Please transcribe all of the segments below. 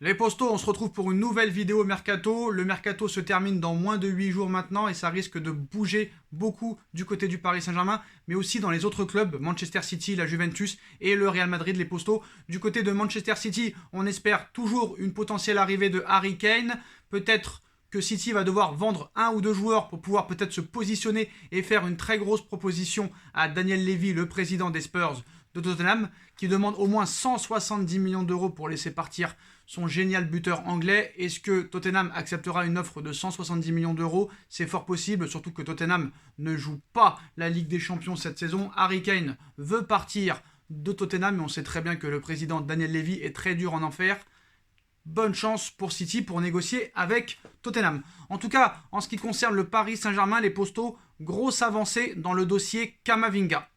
Les postos, on se retrouve pour une nouvelle vidéo mercato. Le mercato se termine dans moins de 8 jours maintenant et ça risque de bouger beaucoup du côté du Paris Saint-Germain, mais aussi dans les autres clubs, Manchester City, la Juventus et le Real Madrid, les postos. Du côté de Manchester City, on espère toujours une potentielle arrivée de Harry Kane. Peut-être que City va devoir vendre un ou deux joueurs pour pouvoir peut-être se positionner et faire une très grosse proposition à Daniel Levy, le président des Spurs de Tottenham, qui demande au moins 170 millions d'euros pour laisser partir son génial buteur anglais. Est-ce que Tottenham acceptera une offre de 170 millions d'euros? C'est fort possible, surtout que Tottenham ne joue pas la Ligue des Champions cette saison. Harry Kane veut partir de Tottenham, mais on sait très bien que le président Daniel Levy est très dur en enfer. Bonne chance pour City pour négocier avec Tottenham. En tout cas, en ce qui concerne le Paris Saint-Germain, les postos, grosse avancée dans le dossier Camavinga.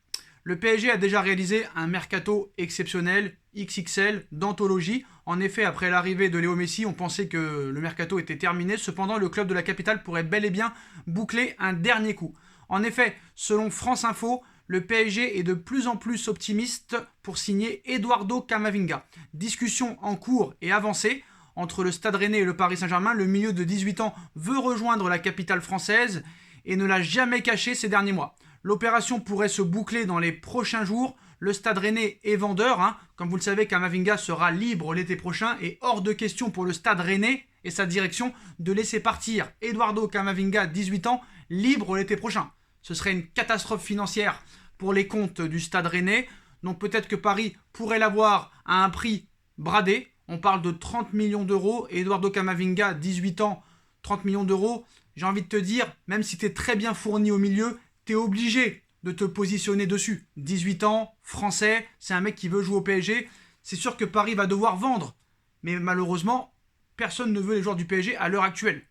Le PSG a déjà réalisé un mercato exceptionnel, XXL, d'anthologie. En effet, après l'arrivée de Léo Messi, on pensait que le mercato était terminé. Cependant, le club de la capitale pourrait bel et bien boucler un dernier coup. En effet, selon France Info, le PSG est de plus en plus optimiste pour signer Eduardo Camavinga. Discussion en cours et avancée entre le Stade Rennais et le Paris Saint-Germain. Le milieu de 18 ans veut rejoindre la capitale française et ne l'a jamais caché ces derniers mois. L'opération pourrait se boucler dans les prochains jours. Le Stade Rennais est vendeur. Comme vous le savez, Camavinga sera libre l'été prochain et hors de question pour le Stade Rennais et sa direction de laisser partir Eduardo Camavinga, 18 ans, libre l'été prochain. Ce serait une catastrophe financière pour les comptes du Stade Rennais. Donc peut-être que Paris pourrait l'avoir à un prix bradé. On parle de 30 millions d'euros. Et Eduardo Camavinga, 18 ans, 30 millions d'euros. J'ai envie de te dire, même si tu es très bien fourni au milieu, tu es obligé de te positionner dessus. 18 ans, français, c'est un mec qui veut jouer au PSG. C'est sûr que Paris va devoir vendre. Mais malheureusement, personne ne veut les joueurs du PSG à l'heure actuelle.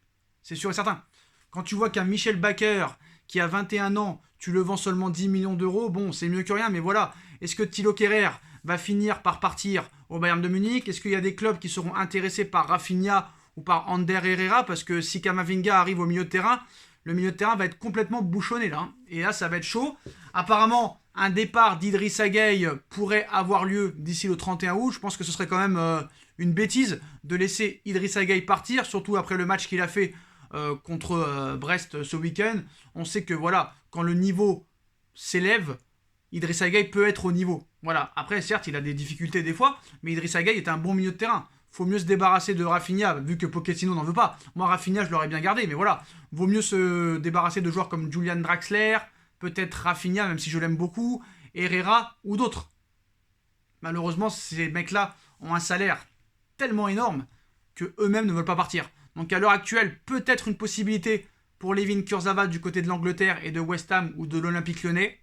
C'est sûr et certain. Quand tu vois qu'un Michel Bakker, qui a 21 ans, tu le vends seulement 10 millions d'euros, bon, c'est mieux que rien, mais voilà. Est-ce que Thilo Kehrer va finir par partir au Bayern de Munich? Est-ce qu'il y a des clubs qui seront intéressés par Rafinha ou par Ander Herrera? Parce que si Camavinga arrive au milieu de terrain, le milieu de terrain va être complètement bouchonné là. Et là, ça va être chaud. Apparemment, un départ d'Idrissa Gueye pourrait avoir lieu d'ici le 31 août. Je pense que ce serait quand même une bêtise de laisser Idrissa Gueye partir, surtout après le match qu'il a fait contre Brest ce week-end. On sait que voilà, quand le niveau s'élève, Idrissa Gueye peut être au niveau. Voilà. Après, certes, il a des difficultés des fois, mais Idrissa Gueye est un bon milieu de terrain. Faut mieux se débarrasser de Rafinha, vu que Pochettino n'en veut pas. Moi, Rafinha, je l'aurais bien gardé, mais voilà. Vaut mieux se débarrasser de joueurs comme Julian Draxler, peut-être Rafinha, même si je l'aime beaucoup, Herrera ou d'autres. Malheureusement, ces mecs-là ont un salaire tellement énorme que eux-mêmes ne veulent pas partir. Donc à l'heure actuelle, peut-être une possibilité pour Layvin Kurzawa du côté de l'Angleterre et de West Ham ou de l'Olympique Lyonnais.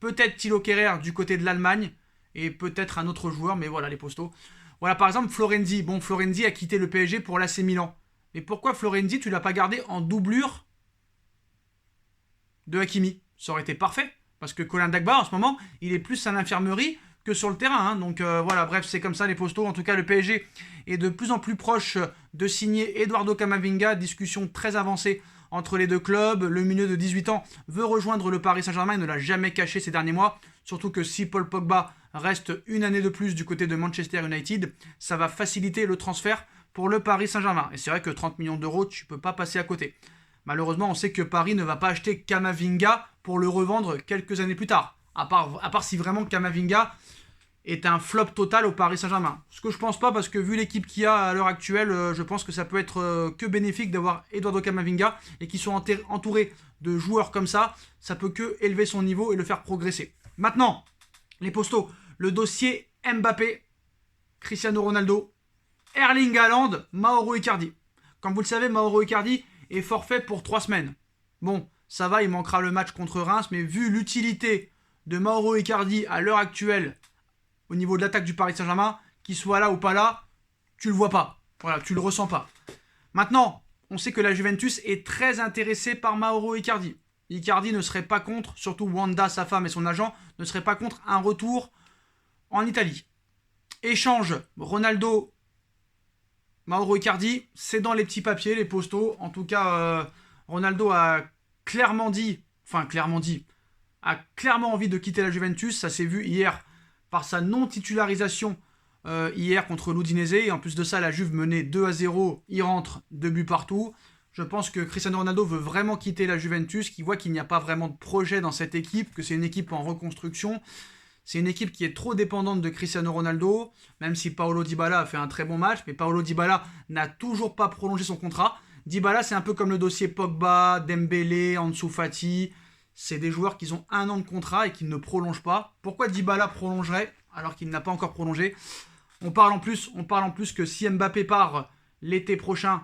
Peut-être Thilo Kehrer du côté de l'Allemagne et peut-être un autre joueur, mais voilà les postos. Voilà, par exemple, Florenzi. Bon, Florenzi a quitté le PSG pour l'AC Milan. Mais pourquoi Florenzi, tu l'as pas gardé en doublure de Hakimi? Ça aurait été parfait. Parce que Colin Dagba, en ce moment, il est plus à l'infirmerie que sur le terrain. Donc voilà, bref, c'est comme ça les postos. En tout cas, le PSG est de plus en plus proche de signer Eduardo Camavinga. Discussion très avancée entre les deux clubs. Le milieu de 18 ans veut rejoindre le Paris Saint-Germain. Il ne l'a jamais caché ces derniers mois. Surtout que si Paul Pogba reste une année de plus du côté de Manchester United, ça va faciliter le transfert pour le Paris Saint-Germain. Et c'est vrai que 30 millions d'euros, tu ne peux pas passer à côté. Malheureusement, on sait que Paris ne va pas acheter Camavinga pour le revendre quelques années plus tard. À part si vraiment Camavinga est un flop total au Paris Saint-Germain. Ce que je pense pas, parce que vu l'équipe qu'il y a à l'heure actuelle, je pense que ça peut être que bénéfique d'avoir Eduardo Camavinga et qu'ils sont entourés de joueurs comme ça peut que élever son niveau et le faire progresser. Maintenant, les postos, le dossier Mbappé, Cristiano Ronaldo, Erling Haaland, Mauro Icardi. Comme vous le savez, Mauro Icardi est forfait pour 3 semaines. Bon, ça va, il manquera le match contre Reims, mais vu l'utilité de Mauro Icardi à l'heure actuelle au niveau de l'attaque du Paris Saint-Germain, qu'il soit là ou pas là, tu le vois pas. Voilà, tu le ressens pas. Maintenant, on sait que la Juventus est très intéressée par Mauro Icardi. Icardi ne serait pas contre, surtout Wanda, sa femme et son agent, ne seraient pas contre un retour en Italie. Échange Ronaldo, Mauro Icardi, c'est dans les petits papiers, les postos. En tout cas, Ronaldo a clairement a clairement envie de quitter la Juventus. Ça s'est vu hier par sa non-titularisation hier contre l'Udinese. Et en plus de ça, la Juve menait 2-0. Il rentre 2 buts partout. Je pense que Cristiano Ronaldo veut vraiment quitter la Juventus, qu'il voit qu'il n'y a pas vraiment de projet dans cette équipe, que c'est une équipe en reconstruction. C'est une équipe qui est trop dépendante de Cristiano Ronaldo, même si Paulo Dybala a fait un très bon match, mais Paulo Dybala n'a toujours pas prolongé son contrat. Dybala, c'est un peu comme le dossier Pogba, Dembélé, Ansu Fati. C'est des joueurs qui ont 1 an de contrat et qui ne prolongent pas. Pourquoi Dybala prolongerait alors qu'il n'a pas encore prolongé? On parle en plus que si Mbappé part l'été prochain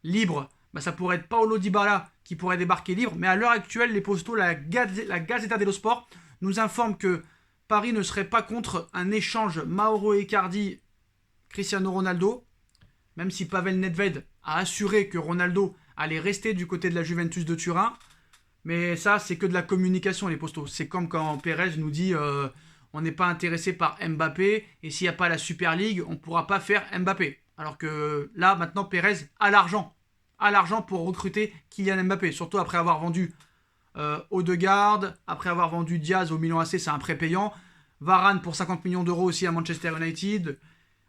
libre, ça pourrait être Paulo Dybala qui pourrait débarquer libre. Mais à l'heure actuelle, les postos, la Gazzetta dello Sport nous informe que Paris ne serait pas contre un échange Mauro Icardi-Cristiano Ronaldo, même si Pavel Nedved a assuré que Ronaldo allait rester du côté de la Juventus de Turin. Mais ça, c'est que de la communication, les postos. C'est comme quand Pérez nous dit on n'est pas intéressé par Mbappé, et s'il n'y a pas la Super League, on ne pourra pas faire Mbappé. Alors que là, maintenant, Pérez a l'argent. Pour recruter Kylian Mbappé. Surtout après avoir vendu Odegaard, après avoir vendu Diaz au Milan AC, c'est un prêt payant. Varane pour 50 millions d'euros aussi à Manchester United.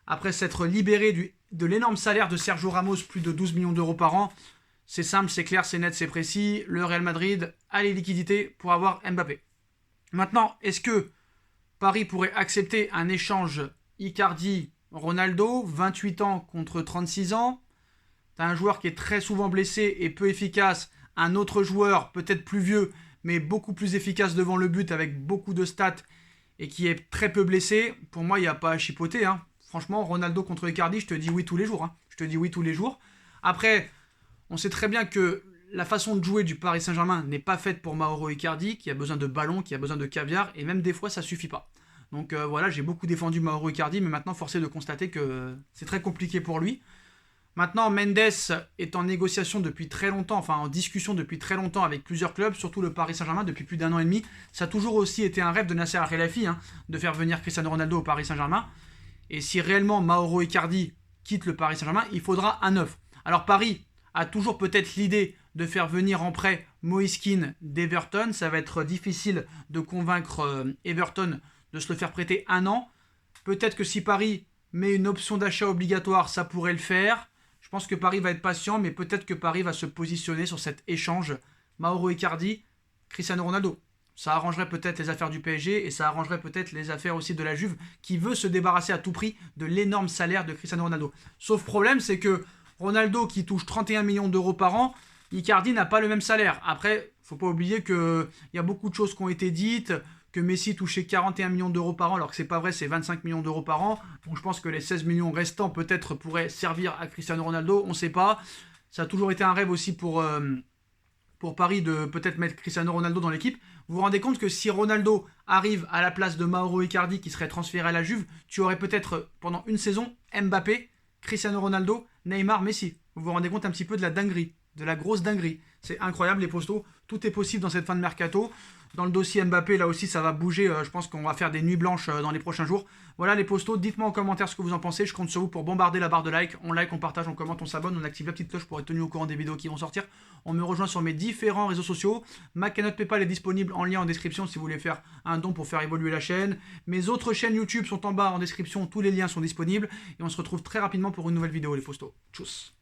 Après s'être libéré de l'énorme salaire de Sergio Ramos, plus de 12 millions d'euros par an. C'est simple, c'est clair, c'est net, c'est précis. Le Real Madrid a les liquidités pour avoir Mbappé. Maintenant, est-ce que Paris pourrait accepter un échange Icardi-Ronaldo, 28 ans contre 36 ans? T'as un joueur qui est très souvent blessé et peu efficace. Un autre joueur, peut-être plus vieux, mais beaucoup plus efficace devant le but avec beaucoup de stats et qui est très peu blessé. Pour moi, il n'y a pas à chipoter. Franchement, Ronaldo contre Icardi, je te dis oui tous les jours. Je te dis oui tous les jours. Après, on sait très bien que la façon de jouer du Paris Saint-Germain n'est pas faite pour Mauro Icardi, qui a besoin de ballon, qui a besoin de caviar, et même des fois, ça suffit pas. Donc voilà, j'ai beaucoup défendu Mauro Icardi, mais maintenant, force est de constater que c'est très compliqué pour lui. Maintenant, Mendes est en négociation depuis très longtemps, enfin en discussion depuis très longtemps avec plusieurs clubs, surtout le Paris Saint-Germain depuis plus d'1 an et demi. Ça a toujours aussi été un rêve de Nasser Al-Khelaifi de faire venir Cristiano Ronaldo au Paris Saint-Germain. Et si réellement Mauro Icardi quitte le Paris Saint-Germain, il faudra un neuf. Alors Paris a toujours peut-être l'idée de faire venir en prêt Moise Kean d'Everton. Ça va être difficile de convaincre Everton de se le faire prêter 1 an. Peut-être que si Paris met une option d'achat obligatoire, ça pourrait le faire. Je pense que Paris va être patient, mais peut-être que Paris va se positionner sur cet échange Mauro Icardi, Cristiano Ronaldo. Ça arrangerait peut-être les affaires du PSG et ça arrangerait peut-être les affaires aussi de la Juve qui veut se débarrasser à tout prix de l'énorme salaire de Cristiano Ronaldo. Sauf problème, c'est que Ronaldo qui touche 31 millions d'euros par an, Icardi n'a pas le même salaire. Après, faut pas oublier qu'il y a beaucoup de choses qui ont été dites, que Messi touchait 41 millions d'euros par an, alors que c'est pas vrai, c'est 25 millions d'euros par an. Donc je pense que les 16 millions restants peut-être pourraient servir à Cristiano Ronaldo, on sait pas. Ça a toujours été un rêve aussi pour Paris de peut-être mettre Cristiano Ronaldo dans l'équipe. Vous vous rendez compte que si Ronaldo arrive à la place de Mauro Icardi qui serait transféré à la Juve, tu aurais peut-être pendant une saison Mbappé, Cristiano Ronaldo, Neymar, Messi. Vous vous rendez compte un petit peu de la dinguerie, de la grosse dinguerie. C'est incroyable les postos, tout est possible dans cette fin de mercato. Dans le dossier Mbappé, là aussi, ça va bouger. Je pense qu'on va faire des nuits blanches dans les prochains jours. Voilà les postos. Dites-moi en commentaire ce que vous en pensez. Je compte sur vous pour bombarder la barre de like. On like, on partage, on commente, on s'abonne. On active la petite cloche pour être tenu au courant des vidéos qui vont sortir. On me rejoint sur mes différents réseaux sociaux. Ma cagnotte PayPal est disponible en lien en description si vous voulez faire un don pour faire évoluer la chaîne. Mes autres chaînes YouTube sont en bas en description. Tous les liens sont disponibles. Et on se retrouve très rapidement pour une nouvelle vidéo, les postos. Tchuss.